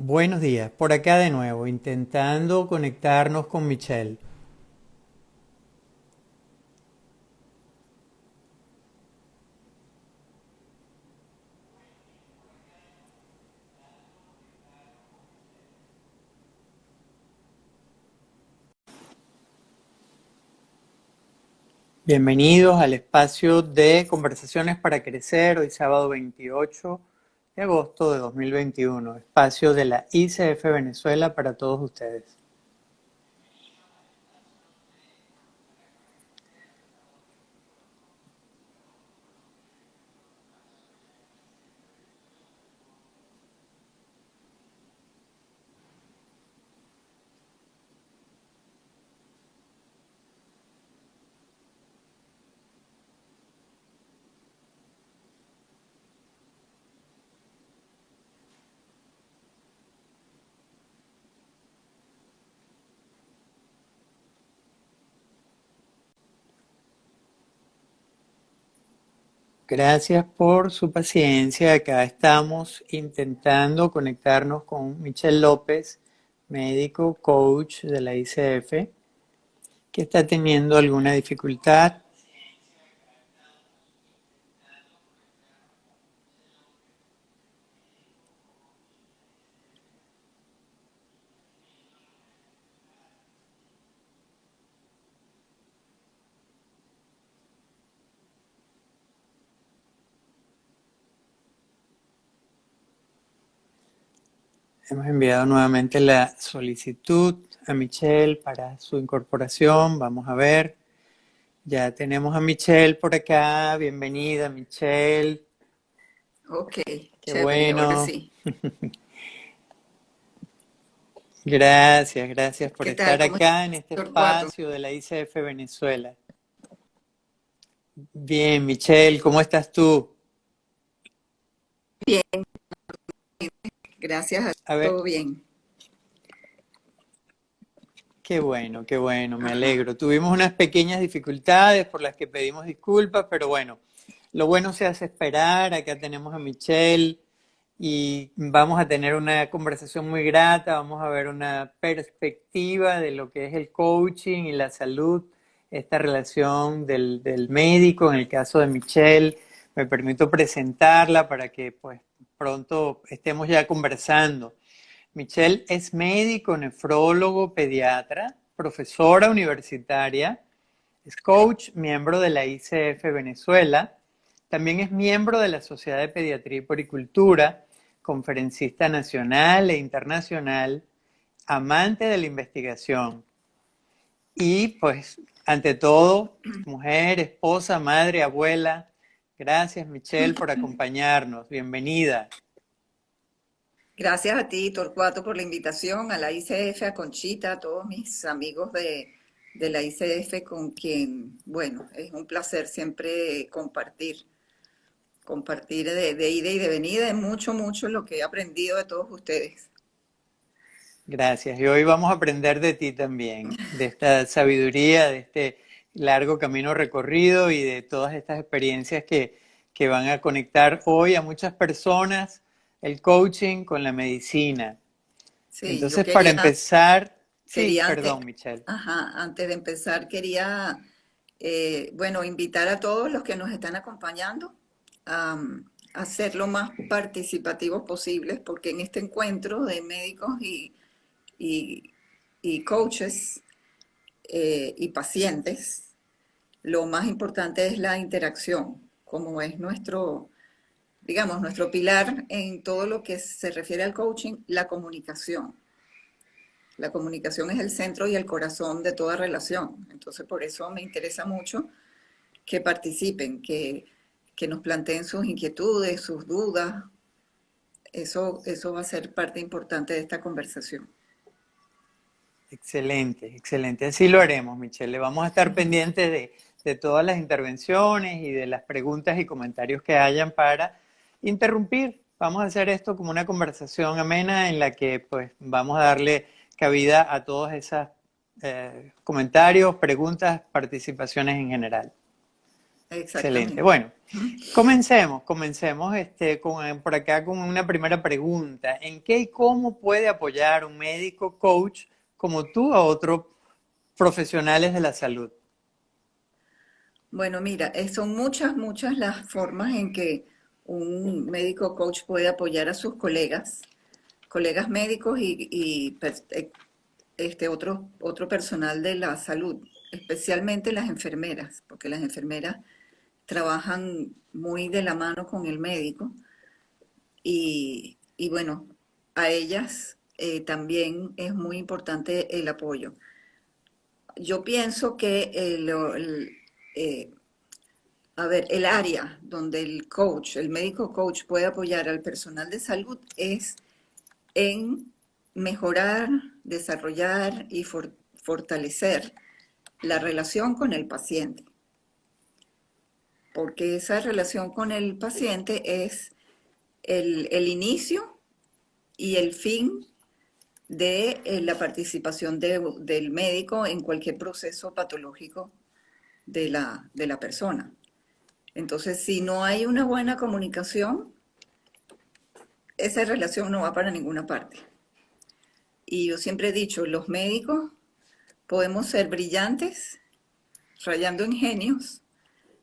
Buenos días, por acá de nuevo, intentando conectarnos con Michelle. Bienvenidos al espacio de Conversaciones para Crecer, hoy sábado 28 de agosto de 2021, espacio de la ICF Venezuela para todos ustedes. Gracias por su paciencia. Acá estamos intentando conectarnos con Michelle López, médico, coach de la ICF, que está teniendo alguna dificultad. Hemos enviado nuevamente la solicitud a Michelle para su incorporación. Vamos a ver. Ya tenemos a Michelle por acá. Bienvenida, Michelle. Ok, Qué chévere, ahora bueno. sí. Gracias por ¿Qué tal? estar ¿Cómo estás, acá en este Torcuato? espacio de la ICF Venezuela. Bien, Michelle, ¿cómo estás tú? Bien, gracias a A ver, todo bien. qué bueno, me Ajá. alegro. Tuvimos unas pequeñas dificultades por las que pedimos disculpas, pero bueno, lo bueno se hace esperar. Acá tenemos a Michelle y vamos a tener una conversación muy grata, vamos a ver una perspectiva de lo que es el coaching y la salud, esta relación del médico, en el caso de Michelle. Me permito presentarla para que pues pronto estemos ya conversando. Michelle es médico, nefrólogo, pediatra, profesora universitaria, es coach, miembro de la ICF Venezuela, también es miembro de la Sociedad de Pediatría y Poricultura, conferencista nacional e internacional, amante de la investigación y pues ante todo, mujer, esposa, madre, abuela. Gracias Michelle por acompañarnos, bienvenida. Gracias a ti, Torcuato, por la invitación, a la ICF, a Conchita, a todos mis amigos de la ICF con quien, bueno, es un placer siempre compartir de ida y de venida, es mucho, mucho lo que he aprendido de todos ustedes. Gracias. Y hoy vamos a aprender de ti también, de esta sabiduría, de este largo camino recorrido y de todas estas experiencias que van a conectar hoy a muchas personas el coaching con la medicina. Sí, yo Entonces, para quería, empezar, sí, quería antes, perdón, Michelle. ajá, antes de empezar, quería, bueno, invitar a todos los que nos están acompañando a ser lo más participativos posibles, porque en este encuentro de médicos y- y coaches y pacientes, lo más importante es la interacción, como es nuestro, digamos, nuestro pilar en todo lo que se refiere al coaching, la comunicación. La comunicación es el centro y el corazón de toda relación. Entonces, por eso me interesa mucho que participen, que nos planteen sus inquietudes, sus dudas. Eso va a ser parte importante de esta conversación. Excelente, excelente. Así lo haremos, Michelle. Vamos a estar pendientes de todas las intervenciones y de las preguntas y comentarios que hayan para interrumpir. Vamos a hacer esto como una conversación amena en la que pues vamos a darle cabida a todos esos comentarios, preguntas, participaciones en general. Excelente. exactamente. Bueno, comencemos por acá con una primera pregunta. ¿En qué y cómo puede apoyar un médico coach como tú a otros profesionales de la salud? Bueno, mira, son muchas las formas en que un médico coach puede apoyar a sus colegas médicos y otro personal de la salud, especialmente las enfermeras, porque las enfermeras trabajan muy de la mano con el médico y bueno, a ellas también es muy importante el apoyo. Yo pienso que eh, a ver, el área donde el médico coach puede apoyar al personal de salud es en mejorar, desarrollar y fortalecer la relación con el paciente, porque esa relación con el paciente es el inicio y el fin de la participación del médico en cualquier proceso patológico de la persona. Entonces, si no hay una buena comunicación, esa relación no va para ninguna parte. Y yo siempre he dicho, los médicos podemos ser brillantes, rayando en genios,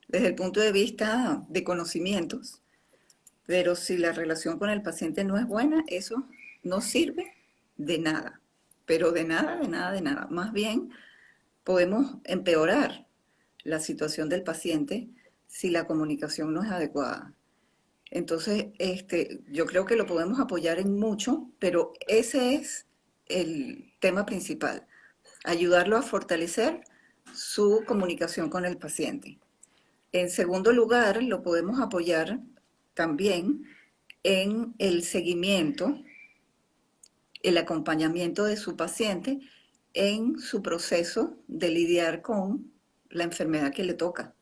desde el punto de vista de conocimientos, pero si la relación con el paciente no es buena, eso no sirve de nada, pero de nada, de nada, de nada. Más bien, podemos empeorar la situación del paciente si la comunicación no es adecuada. Entonces, yo creo que lo podemos apoyar en mucho, pero ese es el tema principal, ayudarlo a fortalecer su comunicación con el paciente. En segundo lugar, lo podemos apoyar también en el seguimiento, el acompañamiento de su paciente en su proceso de lidiar con la enfermedad que le toca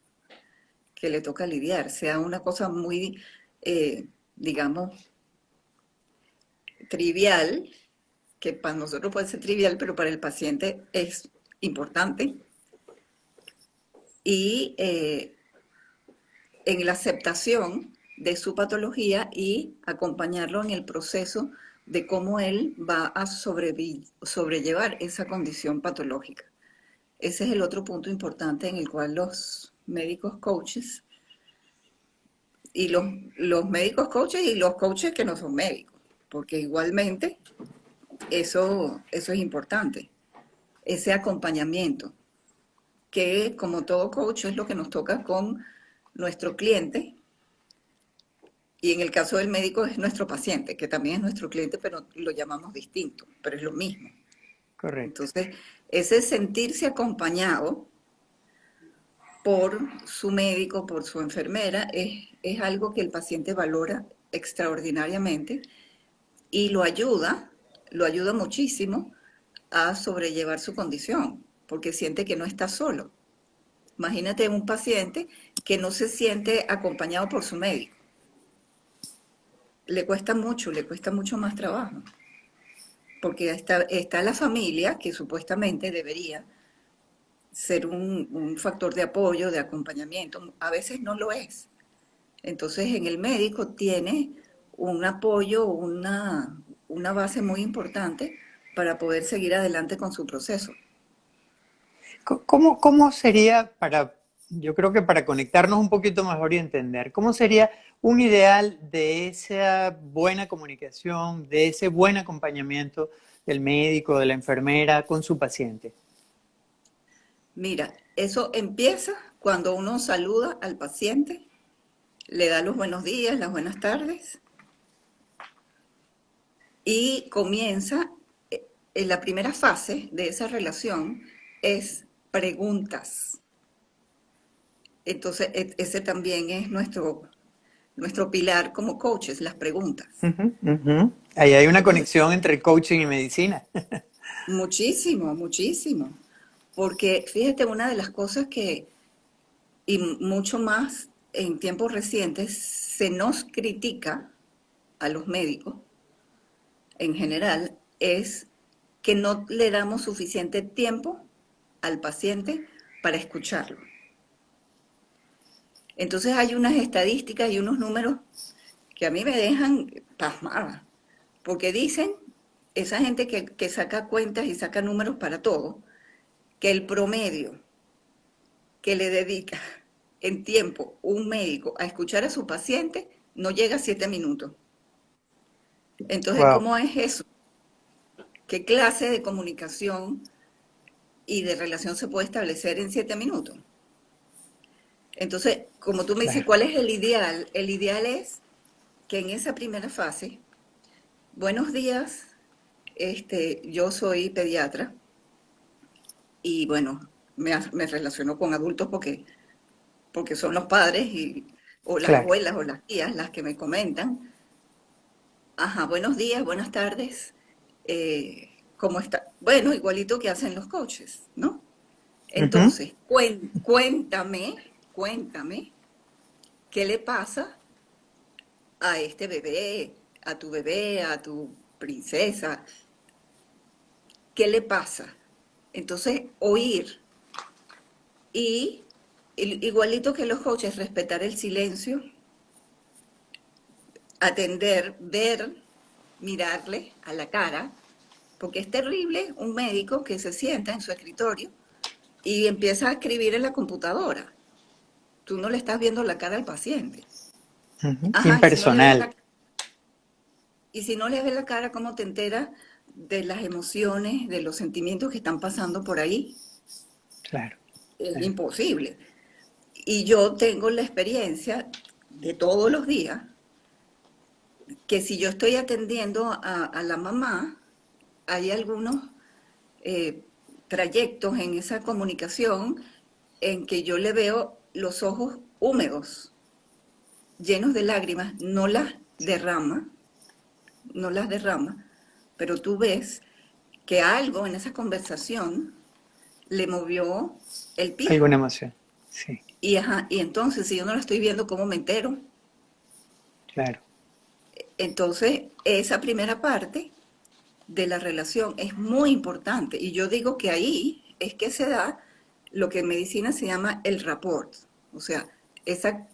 lidiar, sea una cosa muy, digamos, trivial, que para nosotros puede ser trivial, pero para el paciente es importante, y en la aceptación de su patología y acompañarlo en el proceso de cómo él va a sobrellevar esa condición patológica. Ese es el otro punto importante en el cual los médicos coaches y los médicos coaches y los coaches que no son médicos, porque igualmente eso es importante, ese acompañamiento, que como todo coach es lo que nos toca con nuestro cliente, y en el caso del médico es nuestro paciente, que también es nuestro cliente, pero lo llamamos distinto, pero es lo mismo. Correcto. Entonces, ese sentirse acompañado por su médico, por su enfermera, es algo que el paciente valora extraordinariamente y lo ayuda muchísimo a sobrellevar su condición, porque siente que no está solo. Imagínate un paciente que no se siente acompañado por su médico. Le cuesta mucho más trabajo, porque está la familia, que supuestamente debería ser un factor de apoyo, de acompañamiento, a veces no lo es. Entonces en el médico tiene un apoyo, una base muy importante para poder seguir adelante con su proceso. ¿Cómo sería yo creo que para conectarnos un poquito mejor y entender, cómo sería un ideal de esa buena comunicación, de ese buen acompañamiento del médico, de la enfermera con su paciente? Mira, eso empieza cuando uno saluda al paciente, le da los buenos días, las buenas tardes y comienza, en la primera fase de esa relación es preguntas. Entonces, ese también es nuestro pilar como coaches, las preguntas. Ujú, ujú. Ahí hay una Entonces, conexión entre coaching y medicina. muchísimo, muchísimo. Porque fíjate, una de las cosas y mucho más en tiempos recientes, se nos critica a los médicos en general, es que no le damos suficiente tiempo al paciente para escucharlo. Entonces hay unas estadísticas y unos números que a mí me dejan pasmada, porque dicen, esa gente que saca cuentas y saca números para todo, que el promedio que le dedica en tiempo un médico a escuchar a su paciente no llega a 7 minutos. Entonces, Wow, ¿cómo es eso? ¿Qué clase de comunicación y de relación se puede establecer en 7 minutos? Entonces, como tú me dices, claro. ¿cuál es el ideal? El ideal es que en esa primera fase, buenos días, yo soy pediatra y bueno, me relaciono con adultos porque son los padres o las Claro. abuelas o las tías las que me comentan. Ajá, buenos días, buenas tardes. ¿Cómo está? Bueno, igualito que hacen los coaches, ¿no? Ujú. Entonces, cuéntame, ¿qué le pasa a este bebé, a tu princesa? ¿Qué le pasa? Entonces, oír y igualito que los coaches, respetar el silencio, atender, ver, mirarle a la cara, porque es terrible un médico que se sienta en su escritorio y empieza a escribir en la computadora. Tú no le estás viendo la cara al paciente. Ujú. Ajá, Impersonal. y si no le ves la cara, ¿cómo te enteras de las emociones, de los sentimientos que están pasando por ahí? Claro, Es claro. imposible. Y yo tengo la experiencia de todos los días que si yo estoy atendiendo a la mamá, hay algunos eh, trayectos en esa comunicación en que yo le veo los ojos húmedos, llenos de lágrimas, no las derrama, pero tú ves que algo en esa conversación le movió el Alguna piso. emoción. Sí, Y, ajá, y entonces, si yo no la estoy viendo, ¿cómo me entero? claro. Entonces, esa primera parte de la relación es muy importante. Y yo digo que ahí es que se da lo que en medicina se llama el rapport. O sea, esa,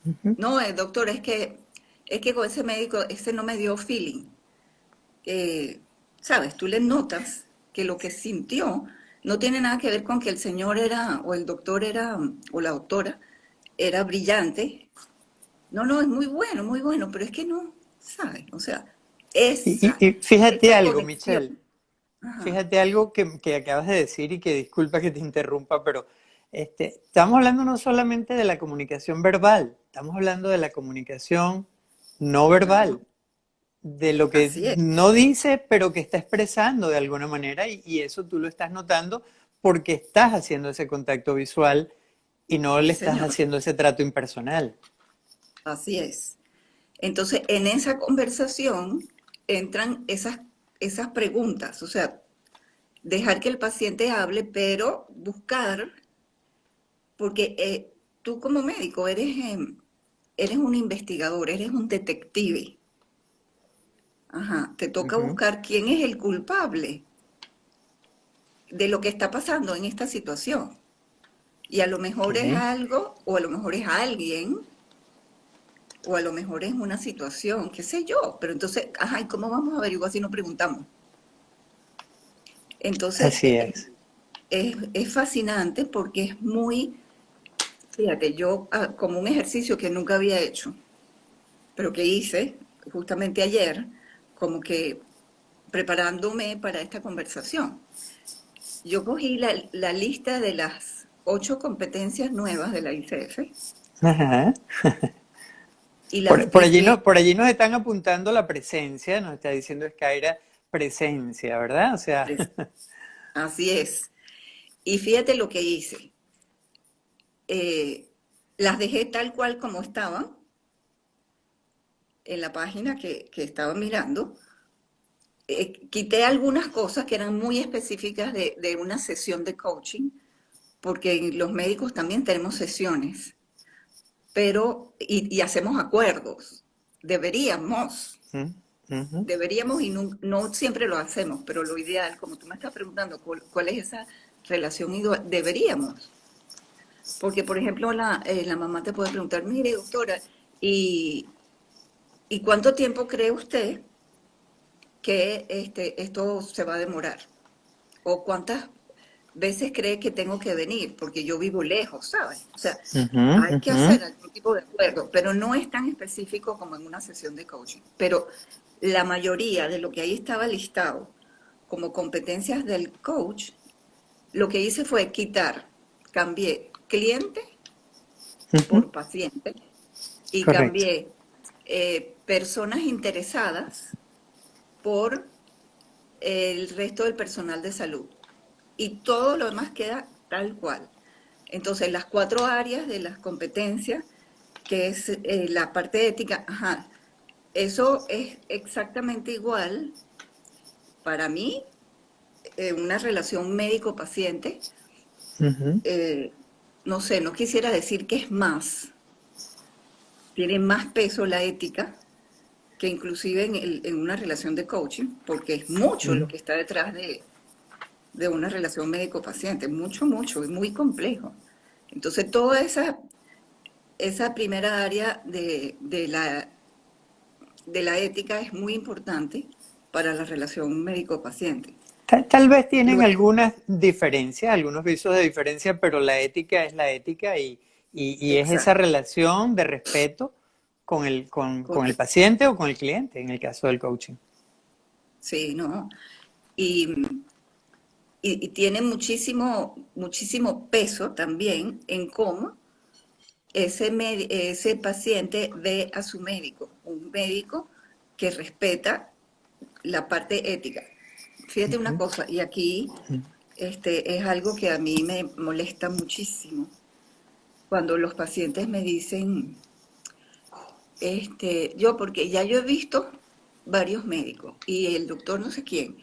Ujú. no, doctor, es que con ese médico, ese no me dio feeling. Eh, ¿Sabes? Tú le notas que lo que sintió no tiene nada que ver con que el señor era, o el doctor era, o la doctora era brillante. No, no, es muy bueno, pero es que no, ¿sabes? O sea, Y fíjate esa algo, Michelle. conexión. Ajá. Fíjate algo que acabas de decir y que disculpa que te interrumpa, pero estamos hablando no solamente de la comunicación verbal, estamos hablando de la comunicación no verbal, Claro, de lo que así es, no dice, pero que está expresando de alguna manera, y eso tú lo estás notando porque estás haciendo ese contacto visual y no le sí, estás señor, haciendo ese trato impersonal. así es. Entonces, en esa conversación entran esas preguntas, o sea, dejar que el paciente hable, pero buscar, porque tú como médico eres un investigador, eres un detective. Ajá, te toca Ujú. buscar quién es el culpable de lo que está pasando en esta situación. Y a lo mejor es Ok. algo, o a lo mejor es alguien, o a lo mejor es una situación, qué sé yo. Pero entonces, ajá, ¿y cómo vamos a averiguar si no preguntamos? Entonces, Así es. es fascinante porque es muy, fíjate, yo como un ejercicio que nunca había hecho, pero que hice justamente ayer, como que preparándome para esta conversación. Yo cogí la lista de las 8 competencias nuevas de la ICF Ajá. y las Por allí, hice, por allí nos están apuntando la presencia, nos está diciendo Skyra presencia, ¿verdad? O sea, así es. Y fíjate lo que hice. Eh, las dejé tal cual como estaban en la página que estaba mirando. Quité algunas cosas que eran muy específicas de una sesión de coaching, porque los médicos también tenemos sesiones, pero, y hacemos acuerdos. Deberíamos, ujú, ujú. deberíamos y no siempre lo hacemos, pero lo ideal, como tú me estás preguntando, ¿cuál es esa relación? Deberíamos. Porque, por ejemplo, la mamá te puede preguntar, mire, doctora, ¿y, ¿y cuánto tiempo cree usted que esto se va a demorar? ¿O cuántas veces cree que tengo que venir? Porque yo vivo lejos, ¿sabes? O sea, Ujú, hay que ujú. hacer algún tipo de acuerdo, pero no es tan específico como en una sesión de coaching. Pero la mayoría de lo que ahí estaba listado como competencias del coach, lo que hice fue cambié cliente Ujú. por paciente y Correcto. cambié personas interesadas por el resto del personal de salud. Y todo lo demás queda tal cual. Entonces, las 4 áreas de las competencias, que es la parte ética, ajá, eso es exactamente igual para mí, una relación médico-paciente. Ujú. eh, no sé, no quisiera decir que es más, tiene más peso la ética que inclusive en una relación de coaching, porque es mucho lo Ujú. que está detrás de una relación médico-paciente, mucho, mucho, y muy complejo. Entonces, toda esa primera área de la ética es muy importante para la relación médico-paciente. Tal vez tienen Luego, algunas diferencias, algunos visos de diferencia, pero la ética es la ética y es esa exacto, relación de respeto con el correcto. paciente o con el cliente, en el caso del coaching. Sí, ¿no? Y, y tiene muchísimo, muchísimo peso también en cómo ese paciente ve a su médico, un médico que respeta la parte ética. Fíjate una Ujú. cosa, y aquí es algo que a mí me molesta muchísimo, cuando los pacientes me dicen, yo, porque ya yo he visto varios médicos y el doctor no sé quién.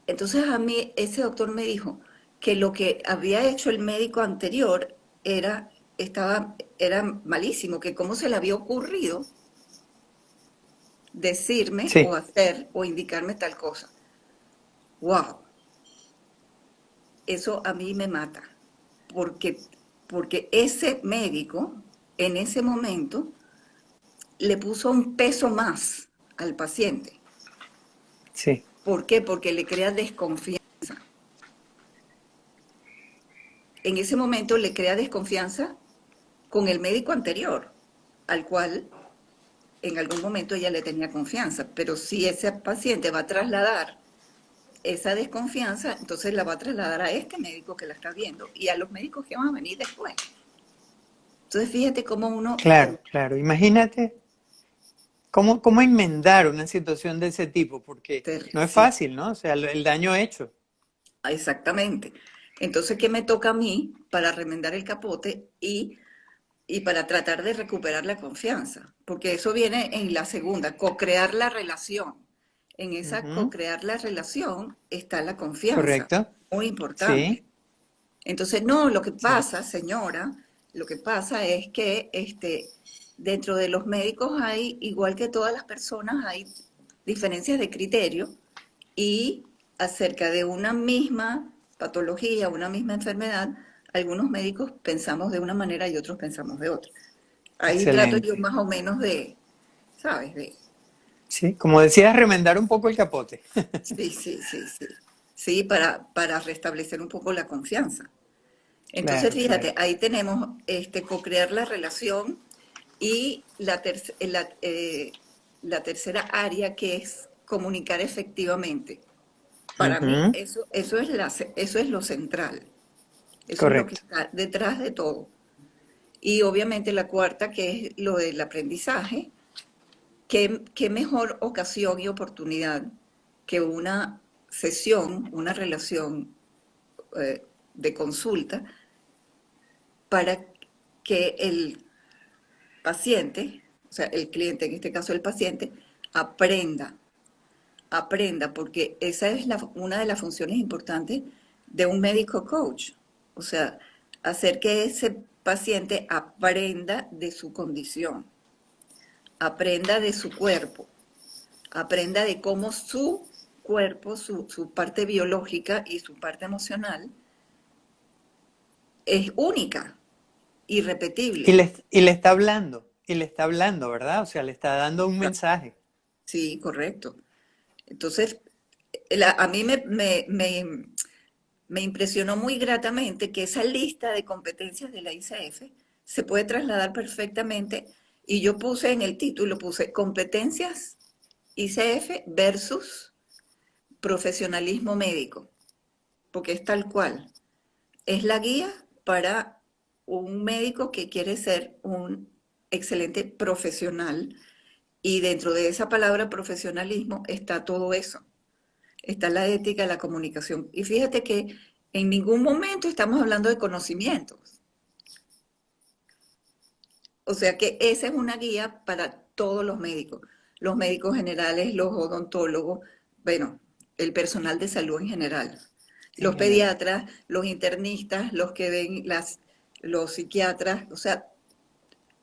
Entonces a mí ese doctor me dijo que lo que había hecho el médico anterior era malísimo, que cómo se le había ocurrido decirme o Sí, hacer o indicarme tal cosa. Wow, eso a mí me mata, porque, porque ese médico en ese momento le puso un peso más al paciente. sí, ¿Por qué? Porque le crea desconfianza. En ese momento le crea desconfianza con el médico anterior, al cual en algún momento ella le tenía confianza. Pero si ese paciente va a trasladar esa desconfianza, entonces la va a trasladar a este médico que la está viendo y a los médicos que van a venir después. Entonces fíjate cómo uno, claro, claro. Imagínate cómo enmendar una situación de ese tipo, porque no es sí, fácil, ¿no? O sea, el daño hecho. exactamente. Entonces, ¿qué me toca a mí para remendar el capote y para tratar de recuperar la confianza? Porque eso viene en la segunda, co-crear la relación. En esa Ujú. co-crear la relación está la confianza, Correcto. muy importante. Sí, Entonces, no, lo que sí, pasa, señora, lo que pasa es que dentro de los médicos hay, igual que todas las personas, hay diferencias de criterio y acerca de una misma patología, una misma enfermedad, algunos médicos pensamos de una manera y otros pensamos de otra. Ahí trato yo excelente. más o menos de, ¿sabes? Sí, como decías, remendar un poco el capote. Sí, sí, sí, sí. Sí, para restablecer un poco la confianza. Entonces, Claro, claro. fíjate, ahí tenemos co-crear la relación y la tercera área que es comunicar efectivamente. Para mí, Ujú. eso es lo central. Eso es lo que Correcto. está detrás de todo. Y obviamente la cuarta, que es lo del aprendizaje, qué mejor ocasión y oportunidad que una sesión, una relación de consulta para que el paciente, o sea, el cliente, en este caso el paciente, aprenda, aprenda, porque esa es una de las funciones importantes de un médico coach. O sea, hacer que ese paciente aprenda de su condición, aprenda de su cuerpo, aprenda de cómo su cuerpo, su parte biológica y su parte emocional es única. irrepetible. y le está hablando, ¿verdad? O sea, le está dando un mensaje. Sí, correcto. Entonces, a mí me impresionó muy gratamente que esa lista de competencias de la ICF se puede trasladar perfectamente y yo puse en el título, puse competencias ICF versus profesionalismo médico, porque es tal cual. Es la guía para un médico que quiere ser un excelente profesional y dentro de esa palabra profesionalismo está todo eso. Está la ética, la comunicación. Y fíjate que en ningún momento estamos hablando de conocimientos. O sea que esa es una guía para todos los médicos generales, los odontólogos, bueno, el personal de salud en general, En los general. pediatras, los internistas, los que ven los psiquiatras, o sea,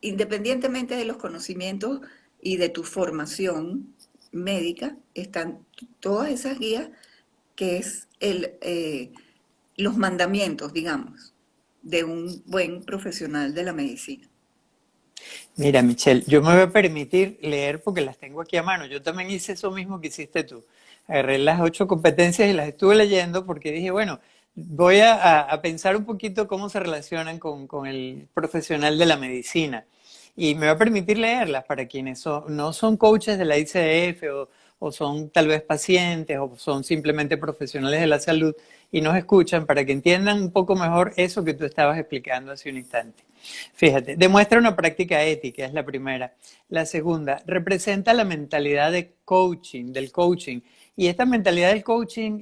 independientemente de los conocimientos y de tu formación médica, están todas esas guías que es los mandamientos, digamos, de un buen profesional de la medicina. Mira, Michelle, yo me voy a permitir leer porque las tengo aquí a mano. Yo también hice eso mismo que hiciste tú. Agarré las 8 competencias y las estuve leyendo porque dije, bueno, voy a pensar un poquito cómo se relacionan con el profesional de la medicina. Y me va a permitir leerlas para quienes no son coaches de la ICF o son tal vez pacientes o son simplemente profesionales de la salud y nos escuchan para que entiendan un poco mejor eso que tú estabas explicando hace un instante. Fíjate, demuestra una práctica ética, es la primera. La segunda, representa la mentalidad de coaching, del coaching. Y esta mentalidad del coaching,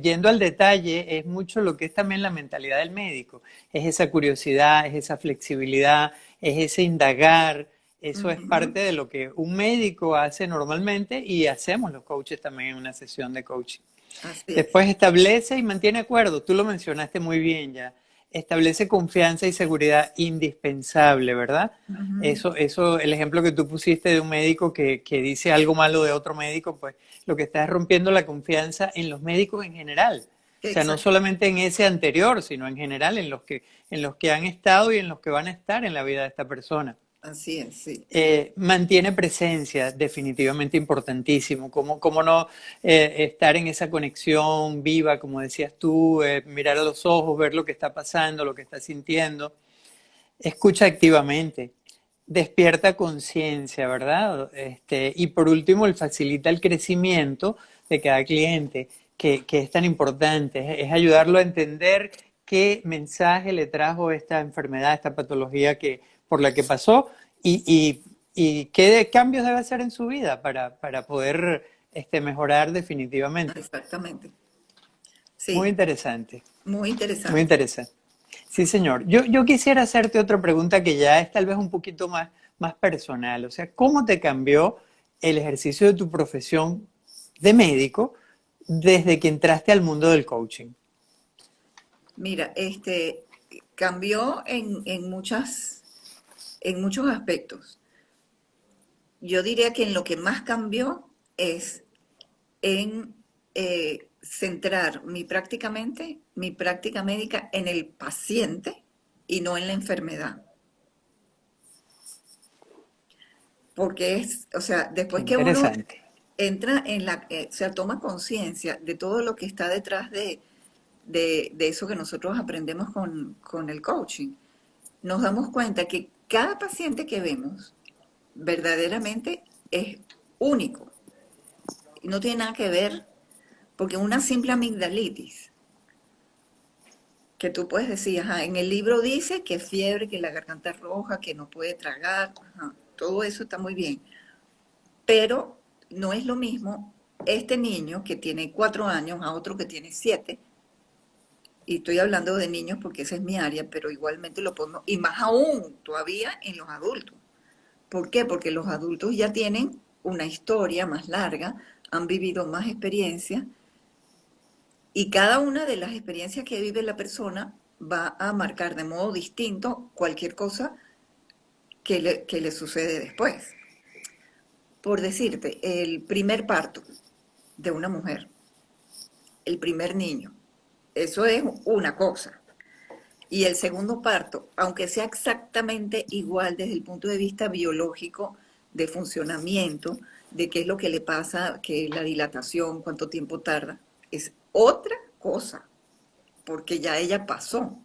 yendo al detalle, es mucho lo que es también la mentalidad del médico. Es esa curiosidad, es esa flexibilidad, es ese indagar. Eso es Ujú. parte de lo que un médico hace normalmente y hacemos los coaches también en una sesión de coaching. Así es. Después establece y mantiene acuerdos. Tú lo mencionaste muy bien ya. Establece confianza y seguridad indispensable, ¿verdad? Ujú. El ejemplo que tú pusiste de un médico que dice algo malo de otro médico, pues lo que está es rompiendo la confianza en los médicos en general. O sea, no Exacto. solamente en ese anterior, sino en general en los que han estado y en los que van a estar en la vida de esta persona. Así es, sí. Mantiene presencia, definitivamente importantísimo. Cómo no estar en esa conexión viva, como decías tú, mirar a los ojos, ver lo que está pasando, lo que está sintiendo. Escucha activamente, despierta conciencia, ¿verdad? Y por último, él facilita el crecimiento de cada cliente, que es tan importante. Es ayudarlo a entender qué mensaje le trajo esta enfermedad, esta patología por la que pasó y qué cambios debe hacer en su vida para poder mejorar definitivamente. Exactamente. Muy Sí, interesante, muy muy interesante. interesante. Sí, señor. Yo quisiera hacerte otra pregunta que ya es tal vez un poquito más personal. O sea, ¿cómo te cambió el ejercicio de tu profesión de médico desde que entraste al mundo del coaching? Mira, cambió en muchos aspectos. Yo diría que en lo que más cambió es en centrar mi práctica médica en el paciente y no en la enfermedad. Porque o sea, Qué después que uno interesante. entra o sea, toma conciencia de todo lo que está detrás de eso que nosotros aprendemos con el coaching, nos damos cuenta que cada paciente que vemos verdaderamente es único. Y no tiene nada que ver, porque una simple amigdalitis, que tú puedes decir, ajá, en el libro dice que fiebre, que la garganta roja, que no puede tragar, ajá, todo eso está muy bien. Pero no es lo mismo este niño que tiene 4 años a otro que tiene 7. Y estoy hablando de niños porque esa es mi área, pero igualmente lo podemos, y más aún todavía en los adultos. ¿Por qué? Porque los adultos ya tienen una historia más larga, han vivido más experiencias y cada una de las experiencias que vive la persona va a marcar de modo distinto cualquier cosa que le sucede después. Por decirte, el primer parto de una mujer, el primer niño, eso es una cosa. Y el segundo parto, aunque sea exactamente igual desde el punto de vista biológico, de funcionamiento, de qué es lo que le pasa, que la dilatación, cuánto tiempo tarda, es otra cosa, porque ya ella pasó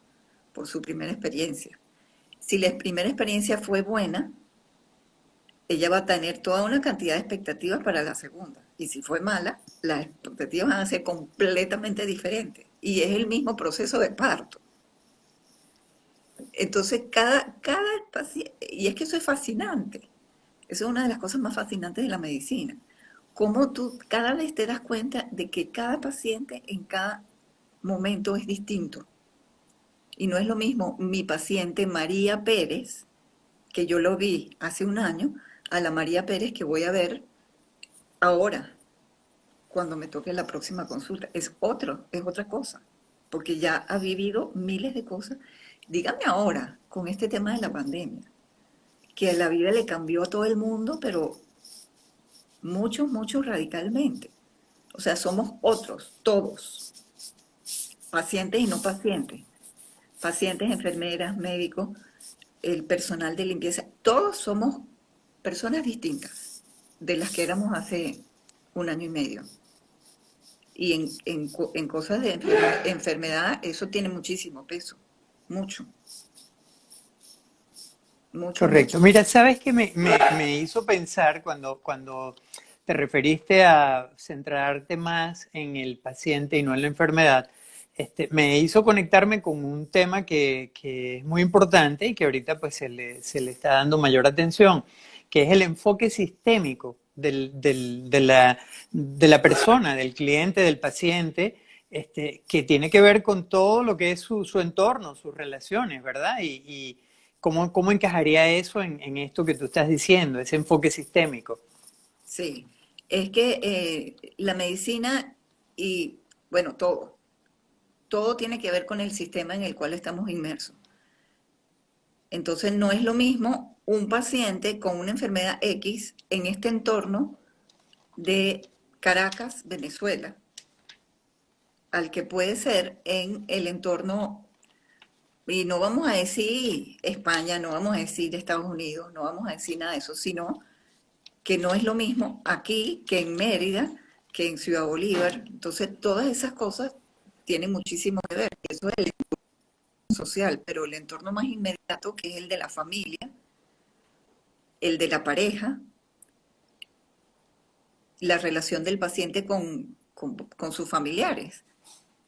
por su primera experiencia. Si la primera experiencia fue buena, ella va a tener toda una cantidad de expectativas para la segunda. Y si fue mala, las expectativas van a ser completamente diferentes. Y es el mismo proceso de parto. Entonces, cada paciente, y es que eso es fascinante, eso es una de las cosas más fascinantes de la medicina, cómo tú cada vez te das cuenta de que cada paciente en cada momento es distinto. Y no es lo mismo mi paciente María Pérez, que yo lo vi hace un año, a la María Pérez que voy a ver ahora, cuando me toque la próxima consulta. Es otra cosa, porque ya ha vivido miles de cosas. Dígame ahora, con este tema de la pandemia, que la vida le cambió a todo el mundo, pero mucho radicalmente. O sea, somos otros, todos, pacientes y no pacientes, pacientes, enfermeras, médicos, el personal de limpieza, todos somos personas distintas de las que éramos hace un año y medio. Y en cosas de enfermedad, eso tiene muchísimo peso, mucho, Correcto. mucho. Mira, ¿sabes qué me hizo pensar cuando te referiste a centrarte más en el paciente y no en la enfermedad? Me hizo conectarme con un tema que es muy importante y que ahorita pues se le está dando mayor atención, que es el enfoque sistémico de la persona, del cliente, del paciente, que tiene que ver con todo lo que es su entorno, sus relaciones, ¿verdad? Y ¿cómo encajaría eso en esto que tú estás diciendo, ese enfoque sistémico? Sí, es que la medicina y, bueno, todo tiene que ver con el sistema en el cual estamos inmersos. Entonces, no es lo mismo un paciente con una enfermedad X en este entorno de Caracas, Venezuela, al que puede ser en el entorno, y no vamos a decir España, no vamos a decir Estados Unidos, no vamos a decir nada de eso, sino que no es lo mismo aquí que en Mérida, que en Ciudad Bolívar. Entonces, todas esas cosas tienen muchísimo que ver. Eso es el entorno social, pero el entorno más inmediato, que es el de la familia, el de la pareja, la relación del paciente con sus familiares.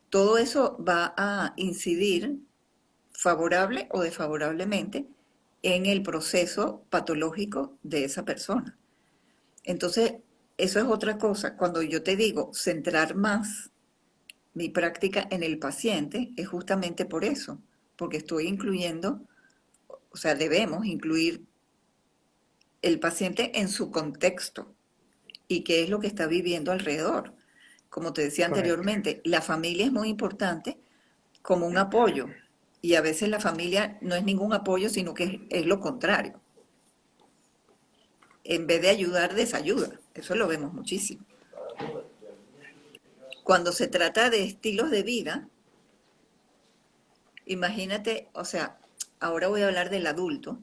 Todo eso va a incidir favorable o desfavorablemente en el proceso patológico de esa persona. Entonces, eso es otra cosa. Cuando yo te digo centrar más mi práctica en el paciente, es justamente por eso, porque estoy incluyendo, o sea, debemos incluir el paciente en su contexto y qué es lo que está viviendo alrededor. Como te decía Correcto. anteriormente, la familia es muy importante como un apoyo y a veces la familia no es ningún apoyo, sino que es lo contrario. En vez de ayudar, desayuda. Eso lo vemos muchísimo. Cuando se trata de estilos de vida, imagínate, o sea, ahora voy a hablar del adulto.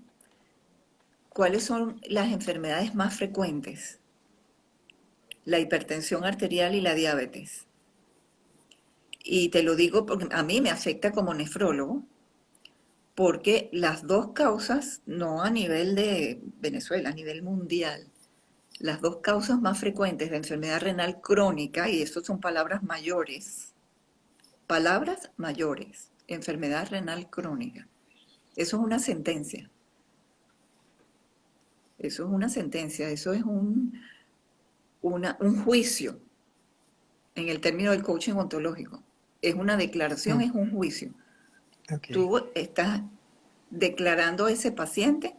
¿Cuáles son las enfermedades más frecuentes? La hipertensión arterial y la diabetes. Y te lo digo porque a mí me afecta como nefrólogo, porque las dos causas, no a nivel de Venezuela, a nivel mundial, las dos causas más frecuentes de enfermedad renal crónica, y eso son palabras mayores, enfermedad renal crónica. Eso es una sentencia, eso es una sentencia, eso es un juicio en el término del coaching ontológico. Es una declaración, Mm, es un juicio. ok. Tú estás declarando a ese paciente,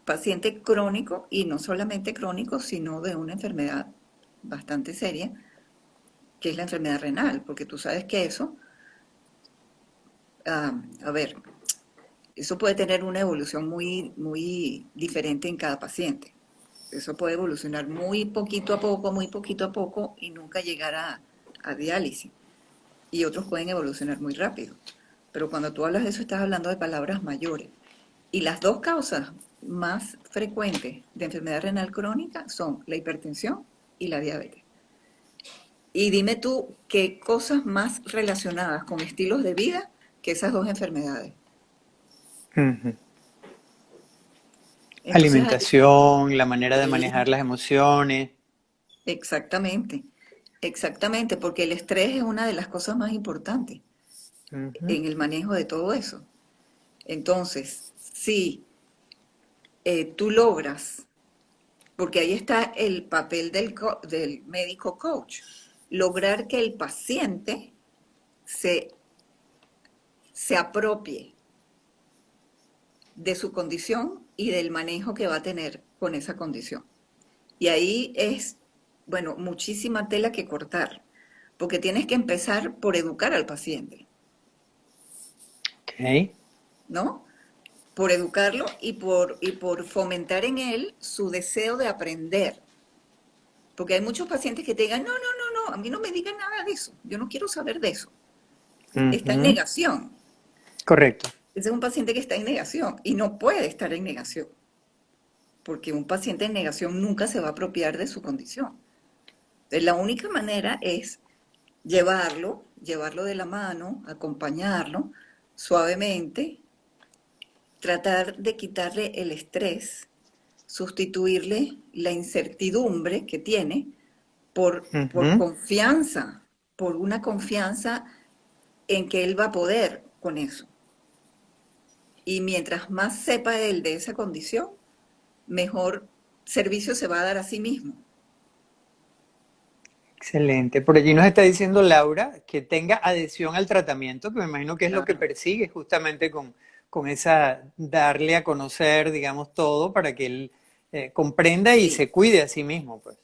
paciente crónico, y no solamente crónico, sino de una enfermedad bastante seria, que es la enfermedad renal, porque tú sabes que eso, a ver, eso puede tener una evolución muy diferente en cada paciente. Eso puede evolucionar muy poquito a poco y nunca llegar a diálisis. Y otros pueden evolucionar muy rápido. pero cuando tú hablas de eso estás hablando de palabras mayores. Y las dos causas más frecuentes de enfermedad renal crónica son la hipertensión y la diabetes. Y dime tú qué cosas más relacionadas con estilos de vida que esas dos enfermedades. Ujú. Entonces, Alimentación, la manera de manejar ahí, las emociones. exactamente, exactamente, porque el estrés es una de las cosas más importantes Ujú. en el manejo de todo eso. Entonces, si tú logras, porque ahí está el papel del médico coach, lograr que el paciente se, se apropie de su condición y del manejo que va a tener con esa condición. Y ahí es, bueno, muchísima tela que cortar, porque tienes que empezar por educar al paciente, Ok. ¿no? Por educarlo y por fomentar en él su deseo de aprender. Porque hay muchos pacientes que te digan, no, no, no, no, a mí no me digan nada de eso, yo no quiero saber de eso. Está en Ujú. negación. Correcto. Ese es un paciente que está en negación y no puede estar en negación, porque un paciente en negación nunca se va a apropiar de su condición. Entonces, la única manera es llevarlo de la mano, acompañarlo suavemente, tratar de quitarle el estrés, sustituirle la incertidumbre que tiene por Ujú. confianza, por una confianza en que él va a poder con eso. Y mientras más sepa él de esa condición, mejor servicio se va a dar a sí mismo. Excelente. Por allí nos está diciendo Laura que tenga adhesión al tratamiento, que me imagino que es lo que Claro. persigue justamente con esa, darle a conocer, digamos, todo para que él comprenda y Sí, se cuide a sí mismo, pues.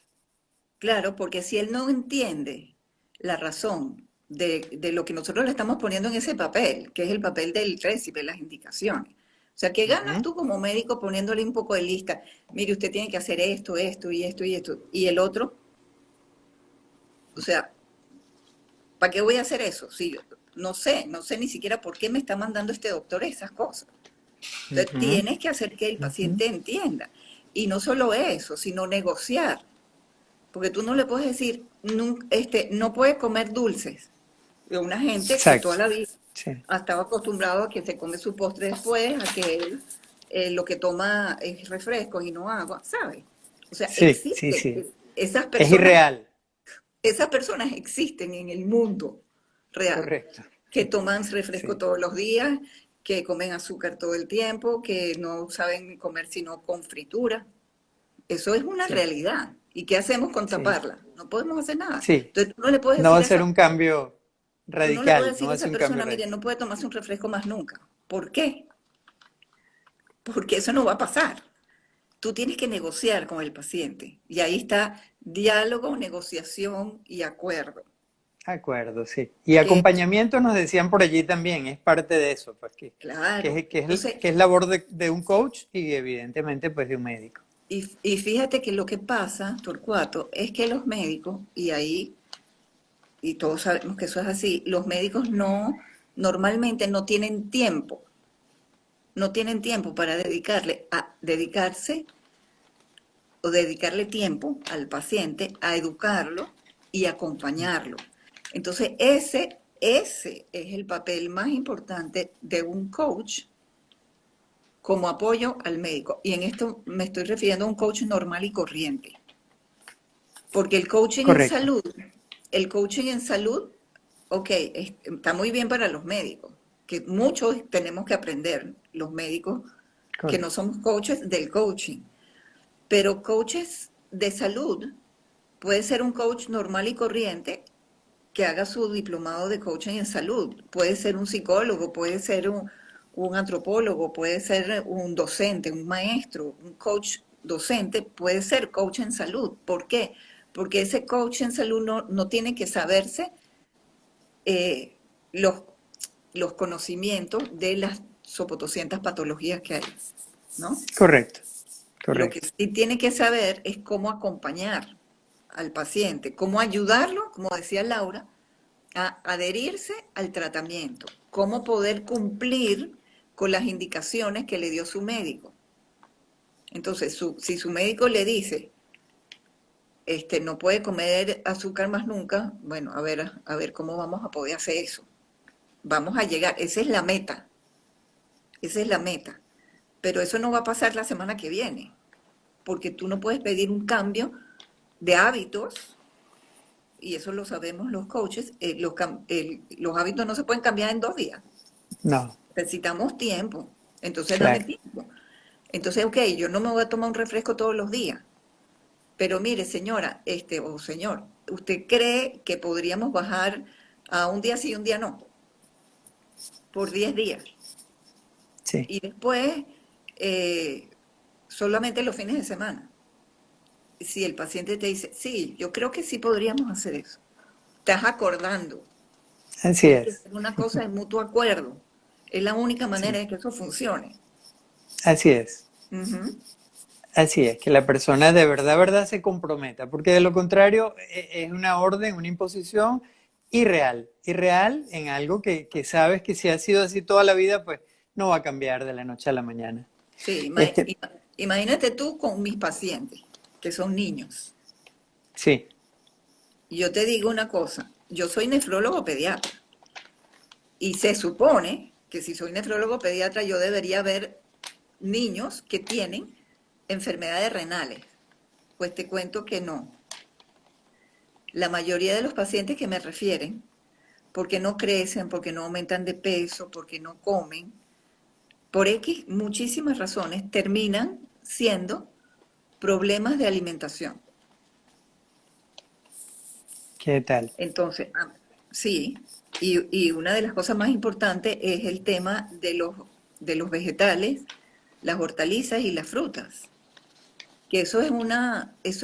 claro, porque si él no entiende la razón de lo que nosotros le estamos poniendo en ese papel, que es el papel del récipe, las indicaciones. O sea, ¿qué ganas Ujú. tú como médico poniéndole un poco de lista? Mire, usted tiene que hacer esto, esto y esto y esto. Y el otro, o sea, ¿para qué voy a hacer eso? Si no sé ni siquiera por qué me está mandando este doctor esas cosas. Entonces, Ujú. tienes que hacer que el Ujú. paciente entienda. Y no solo eso, sino negociar. Porque tú no le puedes decir, no puede comer dulces. De una gente que toda Exacto. la vida Sí. ha estado acostumbrado a que se come su postre después, a que él lo que toma es refresco y no agua, ¿sabes? O sea, Sí, sí, existen. sí. Esas Es personas, irreal. esas personas existen en el mundo real, Correcto. que toman refresco Sí, todos los días, que comen azúcar todo el tiempo, que no saben comer sino con fritura. Eso es una sí, realidad. ¿Y qué hacemos con sí, taparla? No podemos hacer nada. sí. Entonces tú no le puedes No va decir a a ser esa, un cambio tú no le puedes radical, no decir va a a ser esa un cambio persona, mire, radical. no puede tomarse un refresco más nunca. ¿Por qué? Porque eso no va a pasar. Tú tienes que negociar con el paciente. Y ahí está diálogo, negociación y acuerdo. De acuerdo, sí. Y Que, acompañamiento nos decían por allí también, es parte de eso, pues claro. Entonces, que es labor de un coach y evidentemente pues de un médico. y fíjate que lo que pasa, Torcuato, es que los médicos, y todos sabemos que eso es así, los médicos normalmente no tienen tiempo para dedicarse o dedicarle tiempo al paciente a educarlo y acompañarlo. Entonces, ese es el papel más importante de un coach como apoyo al médico. Y en esto me estoy refiriendo a un coach normal y corriente. Porque Correcto. el coaching en salud, ok, está muy bien para los médicos, que muchos tenemos que aprender, los médicos que no Correcto. somos coaches del coaching. Pero coaches de salud puede ser un coach normal y corriente que haga su diplomado de coaching en salud. Puede ser un psicólogo, puede ser un antropólogo, puede ser un docente, un maestro, un coach docente, puede ser coach en salud. ¿Por qué? Porque ese coach en salud no tiene que saberse eh, los, los conocimientos de las sopotoscientas patologías que hay, ¿no? Correcto. Lo que Correcto. sí tiene que saber es cómo acompañar al paciente, cómo ayudarlo, como decía Laura, a adherirse al tratamiento, cómo poder cumplir con las indicaciones que le dio su médico. Entonces, si su médico le dice, no puede comer azúcar más nunca, bueno, a ver cómo vamos a poder hacer eso. Vamos a llegar, esa es la meta, esa es la meta. Pero eso no va a pasar la semana que viene, porque tú no puedes pedir un cambio de hábitos, y eso lo sabemos los coaches, los hábitos no se pueden cambiar en 2 días. No, Necesitamos tiempo, entonces dame claro. tiempo. Entonces, ok, yo no me voy a tomar un refresco todos los días, pero mire, señora, o señor, ¿usted cree que podríamos bajar a un día sí y un día no? Por 10 días. Sí, Y después, solamente los fines de semana. Si el paciente te dice, sí, yo creo que sí podríamos hacer eso. Estás acordando. así Tiene que es. ser una cosa de mutuo acuerdo. Es la única manera Sí, de que eso funcione. así es. Ujú. Así es, que la persona de verdad se comprometa, porque de lo contrario es una orden, una imposición irreal, irreal en algo que sabes que si ha sido así toda la vida, pues no va a cambiar de la noche a la mañana. Sí, Este, imagínate tú con mis pacientes, que son niños. sí, Y yo te digo una cosa, yo soy nefrólogo pediatra y se supone que si soy nefrólogo pediatra yo debería ver niños que tienen enfermedades renales. Pues te cuento que no. La mayoría de los pacientes que me refieren, porque no crecen, porque no aumentan de peso, porque no comen, por X muchísimas razones, terminan siendo problemas de alimentación. ¿qué tal? Entonces, sí, y una de las cosas más importantes es el tema de los vegetales, las hortalizas y las frutas, que eso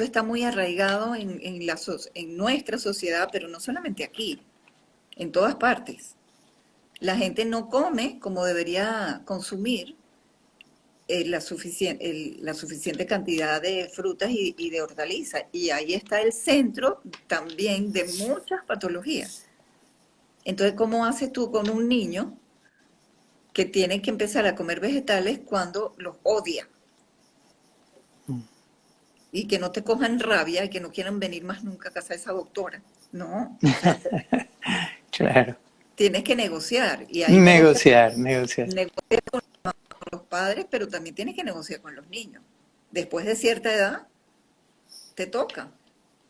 está muy arraigado en nuestra sociedad, pero no solamente aquí, en todas partes. La gente no come como debería consumir la suficiente cantidad de frutas y de hortalizas. Y ahí está el centro también de muchas patologías. Entonces, ¿cómo haces tú con un niño que tiene que empezar a comer vegetales cuando los odia? Y que no te cojan rabia y que no quieran venir más nunca a casa de esa doctora. No, o sea, Claro, tienes que negociar. Y ahí negociar, negociar. negociar con los padres, pero también tienes que negociar con los niños. Después de cierta edad, te toca.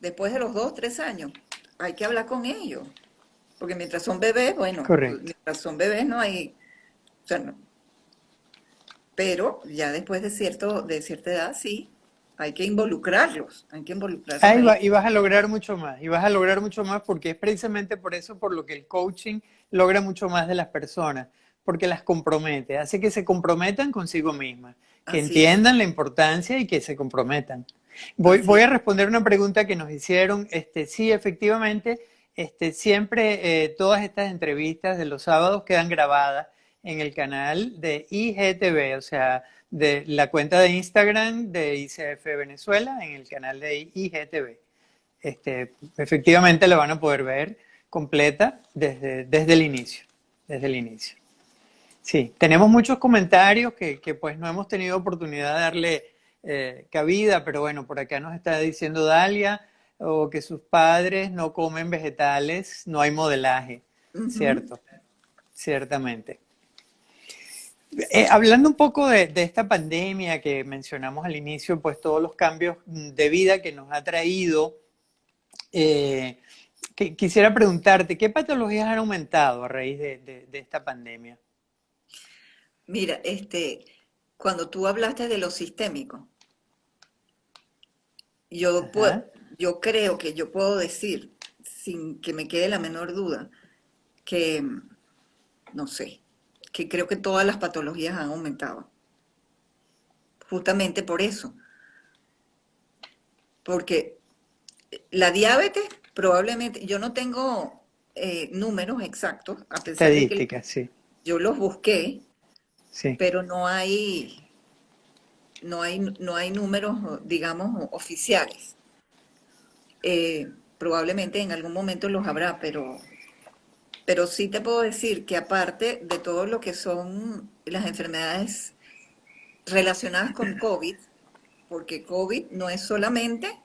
Después de los 2, 3 años, hay que hablar con ellos. Porque mientras son bebés, bueno, Correcto. mientras son bebés no hay, o sea, pero ya después de cierta edad, sí, hay que involucrarlos Ahí ahí. va, y vas a lograr mucho más, y vas a lograr mucho más porque es precisamente por eso por lo que el coaching logra mucho más de las personas, porque las compromete, hace que se comprometan consigo mismas, que Así es, entiendan la importancia y que se comprometan. así Voy es. a responder una pregunta que nos hicieron. Sí, efectivamente, siempre todas estas entrevistas de los sábados quedan grabadas en el canal de IGTV, o sea, de la cuenta de Instagram de ICF Venezuela, en el canal de IGTV. Efectivamente la van a poder ver completa desde el inicio, desde el inicio. Sí, tenemos muchos comentarios que pues no hemos tenido oportunidad de darle cabida, pero bueno, por acá nos está diciendo Dalia, o que sus padres no comen vegetales, no hay modelaje, Ujú. cierto, ciertamente. Hablando un poco de esta pandemia que mencionamos al inicio, pues todos los cambios de vida que nos ha traído, eh, quisiera preguntarte, ¿qué patologías han aumentado a raíz de esta pandemia? Mira, cuando tú hablaste de lo sistémico, yo, Ajá, yo creo que yo puedo decir, sin que me quede la menor duda, que, no sé, que creo que todas las patologías han aumentado, justamente por eso, porque la diabetes probablemente, yo no tengo números exactos, a pesar de que estadísticas, sí, yo los busqué, sí. pero no hay números, digamos, oficiales. Probablemente en algún momento los habrá, pero sí te puedo decir que aparte de todo lo que son las enfermedades relacionadas con COVID, porque COVID no es solamente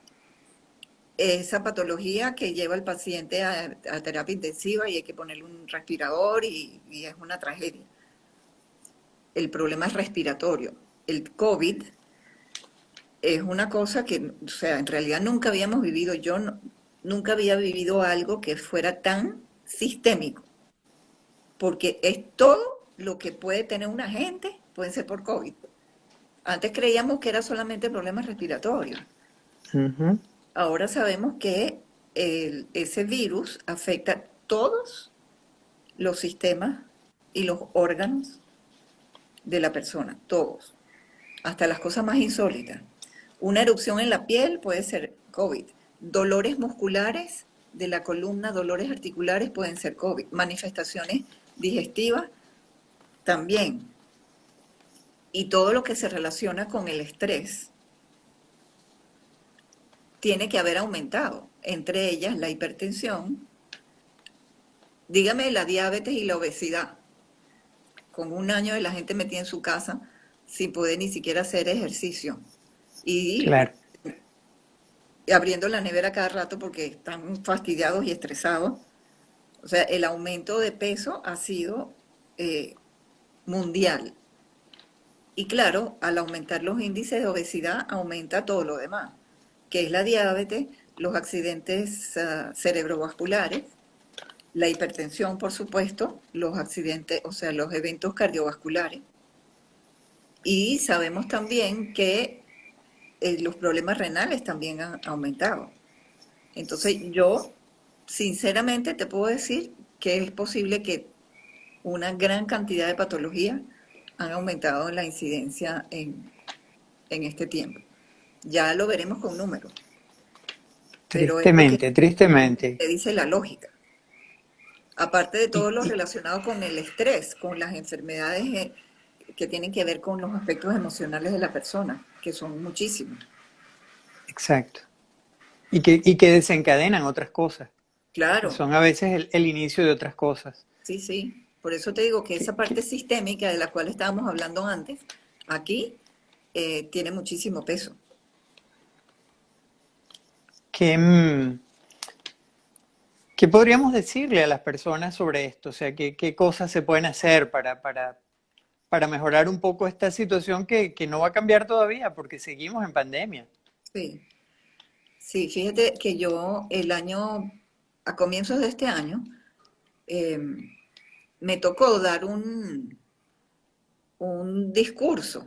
esa patología que lleva al paciente a terapia intensiva y hay que ponerle un respirador y es una tragedia. El problema es respiratorio. El COVID es una cosa que, o sea, en realidad nunca habíamos vivido, nunca había vivido algo que fuera tan sistémico, porque es todo lo que puede tener una gente, puede ser por COVID. Antes creíamos que era solamente problemas respiratorios. Ujú. Ahora sabemos que ese virus afecta todos los sistemas y los órganos de la persona, todos, hasta las cosas más insólitas. Una erupción en la piel puede ser COVID. Dolores musculares de la columna, dolores articulares pueden ser COVID. Manifestaciones digestivas también. Y todo lo que se relaciona con el estrés tiene que haber aumentado. Entre ellas la hipertensión, dígame la diabetes y la obesidad. Con un año de la gente metida en su casa sin poder ni siquiera hacer ejercicio. Y Claro. abriendo la nevera cada rato porque están fastidiados y estresados. O sea, el aumento de peso ha sido eh, mundial. Y claro, al aumentar los índices de obesidad, aumenta todo lo demás, que es la diabetes, los accidentes cerebrovasculares, la hipertensión, por supuesto, los accidentes, o sea, los eventos cardiovasculares. Y sabemos también que los problemas renales también han aumentado. Entonces, yo sinceramente te puedo decir que es posible que una gran cantidad de patologías han aumentado la incidencia en este tiempo. Ya lo veremos con números, pero es lo que Tristemente, tristemente. te dice la lógica. Aparte de Y, todo lo y- relacionado con el estrés, con las enfermedades que tienen que ver con los aspectos emocionales de la persona, que son muchísimos. exacto. Y que desencadenan otras cosas, que Claro, son a veces el inicio de otras cosas. sí, sí. Por eso te digo que Que, esa parte que, sistémica de la cual estábamos hablando antes, aquí tiene muchísimo peso. que, mm, ¿Qué podríamos decirle a las personas sobre esto? O sea, ¿qué cosas se pueden hacer para mejorar un poco esta situación que no va a cambiar todavía porque seguimos en pandemia? Sí, sí, fíjate que yo a comienzos de este año, eh, me tocó dar un discurso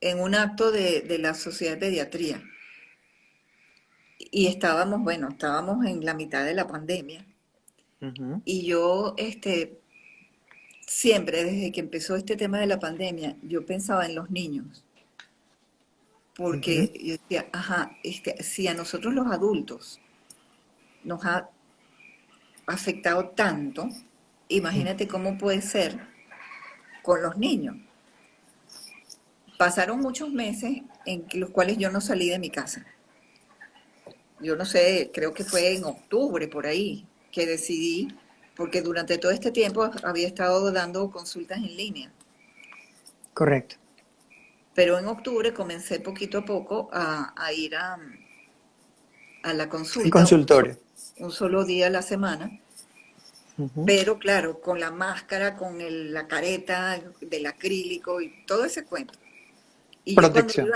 en un acto de la Sociedad de Pediatría. Y estábamos, bueno, estábamos en la mitad de la pandemia. Ujú, Y yo, siempre, desde que empezó este tema de la pandemia, yo pensaba en los niños. ujú. Porque yo decía, ajá, si a nosotros los adultos nos ha afectado tanto, imagínate cómo puede ser con los niños. Pasaron muchos meses en los cuales yo no salí de mi casa. Yo no sé, creo que fue en octubre por ahí que decidí, porque durante todo este tiempo había estado dando consultas en línea, Correcto. pero en octubre comencé poquito a poco a ir a la El consulta consultorio. un solo día a la semana, Ujú. pero claro, con la máscara, con la careta del acrílico y todo ese cuento. Y yo Protección.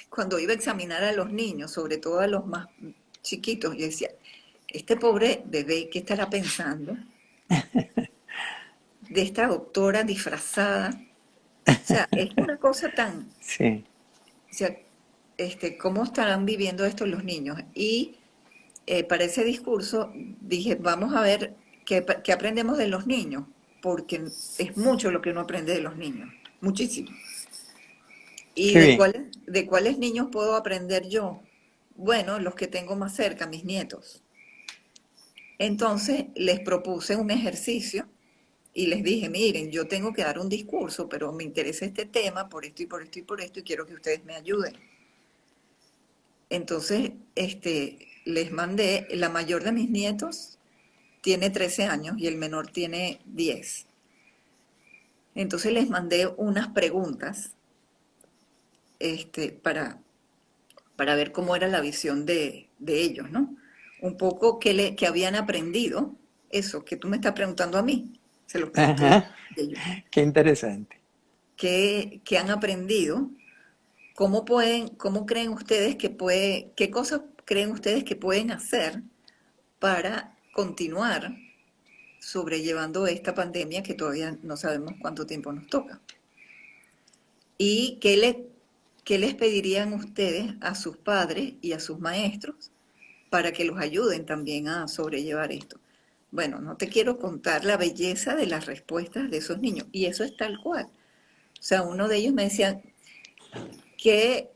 cuando iba a examinar a los niños, sobre todo a los más chiquitos, yo decía, este pobre bebé, ¿qué estará pensando de esta doctora disfrazada? O sea, es una cosa tan, Sí. o sea, ¿cómo estarán viviendo esto los niños? Y para ese discurso dije, vamos a ver qué aprendemos de los niños, porque es mucho lo que uno aprende de los niños, muchísimo. ¿Y Qué bien. de cuáles niños puedo aprender yo? Bueno, los que tengo más cerca, mis nietos. Entonces les propuse un ejercicio y les dije, miren, yo tengo que dar un discurso, pero me interesa este tema por esto y por esto y por esto y quiero que ustedes me ayuden. Entonces, les mandé, la mayor de mis nietos tiene 13 años y el menor tiene 10. Entonces les mandé unas preguntas para ver cómo era la visión de ellos, ¿no? Un poco qué habían aprendido, eso que tú me estás preguntando a mí, se lo pregunté Ajá, a ellos. qué interesante. ¿Qué han aprendido? ¿Cómo creen ustedes qué cosas creen ustedes que pueden hacer para continuar sobrellevando esta pandemia que todavía no sabemos cuánto tiempo nos toca? ¿Y qué les pedirían ustedes a sus padres y a sus maestros para que los ayuden también a sobrellevar esto? Bueno, no te quiero contar la belleza de las respuestas de esos niños, y eso es tal cual. O sea, uno de ellos me decía, ¿qué,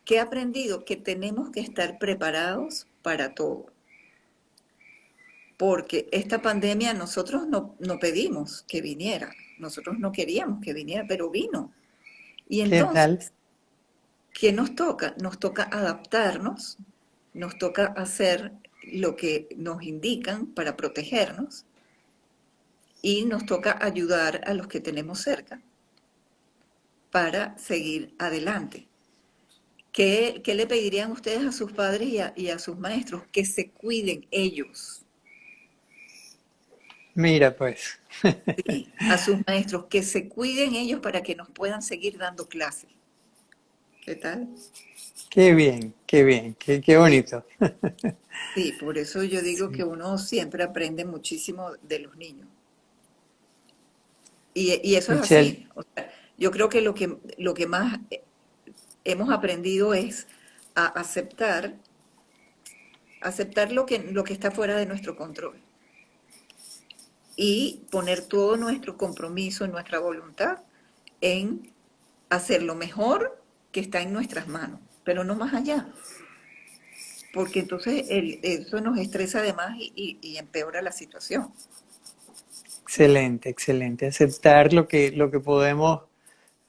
qué he aprendido? Que tenemos que estar preparados para todo, porque esta pandemia nosotros no pedimos que viniera, nosotros no queríamos que viniera, pero vino. Y ¿Qué tal? entonces, ¿qué nos toca? Nos toca adaptarnos, nos toca hacer lo que nos indican para protegernos y nos toca ayudar a los que tenemos cerca para seguir adelante. ¿Qué le pedirían ustedes a sus padres y a sus maestros? Que se cuiden ellos, Mira, pues, sí, a sus maestros, que se cuiden ellos para que nos puedan seguir dando clases. ¿Qué tal? qué bien, qué Sí, bonito. sí, por eso yo digo que Sí. uno siempre aprende muchísimo de los niños. Y eso es Michelle, así. O sea, yo creo que lo que más hemos aprendido es a aceptar lo que está fuera de nuestro control y poner todo nuestro compromiso, nuestra voluntad en hacer lo mejor que está en nuestras manos, pero no más allá, porque entonces eso nos estresa además y empeora la situación. excelente, excelente. Aceptar lo que podemos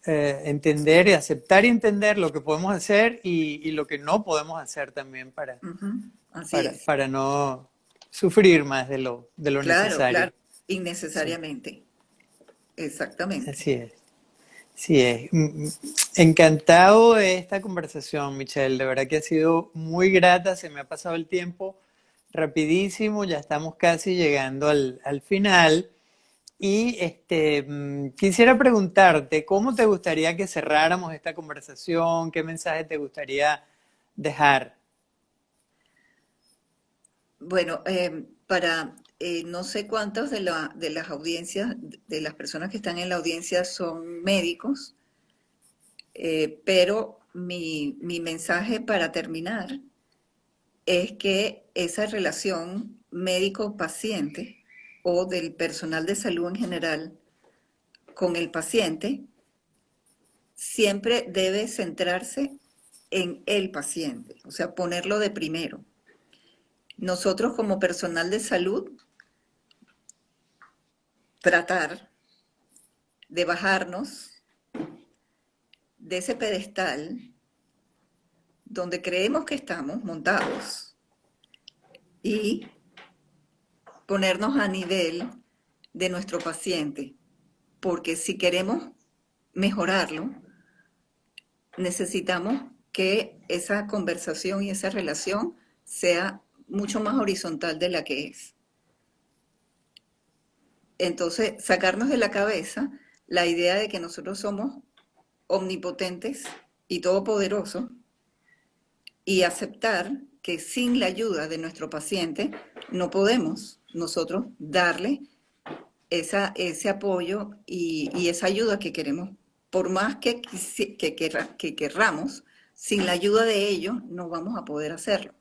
entender y aceptar y entender lo que podemos hacer y lo que no podemos hacer también Ujú, así es. para no sufrir más de lo Claro, necesario. claro, Sí, innecesariamente. Exactamente. así es. Sí es. Encantado de esta conversación, Michelle. De verdad que ha sido muy grata. Se me ha pasado el tiempo rapidísimo. Ya estamos casi llegando al final. Y quisiera preguntarte, ¿cómo te gustaría que cerráramos esta conversación? ¿Qué mensaje te gustaría dejar? Bueno, no sé cuántas de las audiencias, de las personas que están en la audiencia son médicos, pero mi mensaje para terminar es que esa relación médico-paciente o del personal de salud en general con el paciente siempre debe centrarse en el paciente, o sea, ponerlo de primero. Nosotros como personal de salud, tratar de bajarnos de ese pedestal donde creemos que estamos montados y ponernos a nivel de nuestro paciente, porque si queremos mejorarlo, necesitamos que esa conversación y esa relación sea mucho más horizontal de la que es. Entonces, sacarnos de la cabeza la idea de que nosotros somos omnipotentes y todopoderosos y aceptar que sin la ayuda de nuestro paciente no podemos nosotros darle ese apoyo y esa ayuda que queremos. Por más que querramos, sin la ayuda de ellos no vamos a poder hacerlo.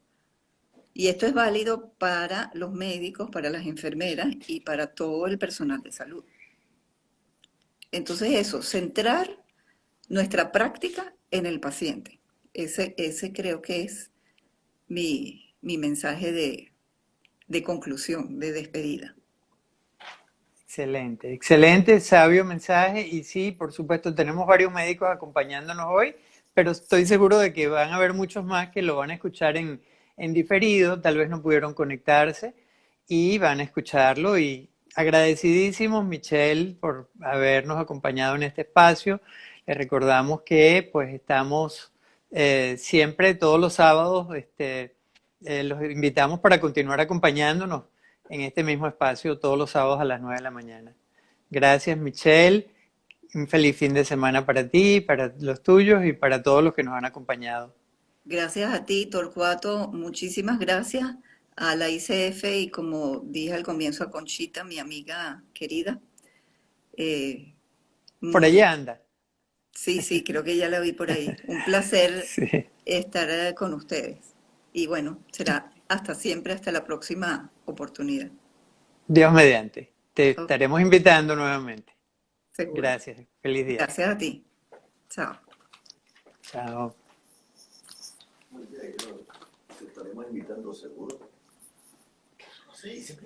Y esto es válido para los médicos, para las enfermeras y para todo el personal de salud. Entonces eso, centrar nuestra práctica en el paciente. Ese creo que es mi mensaje de conclusión, de despedida. Excelente, excelente, sabio mensaje. Y sí, por supuesto, tenemos varios médicos acompañándonos hoy, pero estoy seguro de que van a haber muchos más que lo van a escuchar en diferido, tal vez no pudieron conectarse. y van a escucharlo. Y agradecidísimos, Michelle, por habernos acompañado en este espacio. Les recordamos que pues estamos siempre, todos los sábados, los invitamos para continuar acompañándonos en este mismo espacio todos los sábados a las 9 de la mañana. Gracias, Michelle. Un feliz fin de semana para ti, para los tuyos y para todos los que nos han acompañado. Gracias a ti, Torcuato. Muchísimas gracias a la ICF y como dije al comienzo a Conchita, mi amiga querida. Eh, Por mu- allá anda. sí, sí, creo que ya la vi por ahí. Un placer Sí. estar con ustedes. Y bueno, será hasta siempre, hasta la próxima oportunidad. Dios mediante. Te Ok, estaremos invitando nuevamente. seguro. Gracias. Feliz día. Gracias a ti. Chao. Chao. Te estaremos invitando seguro. No sé, dice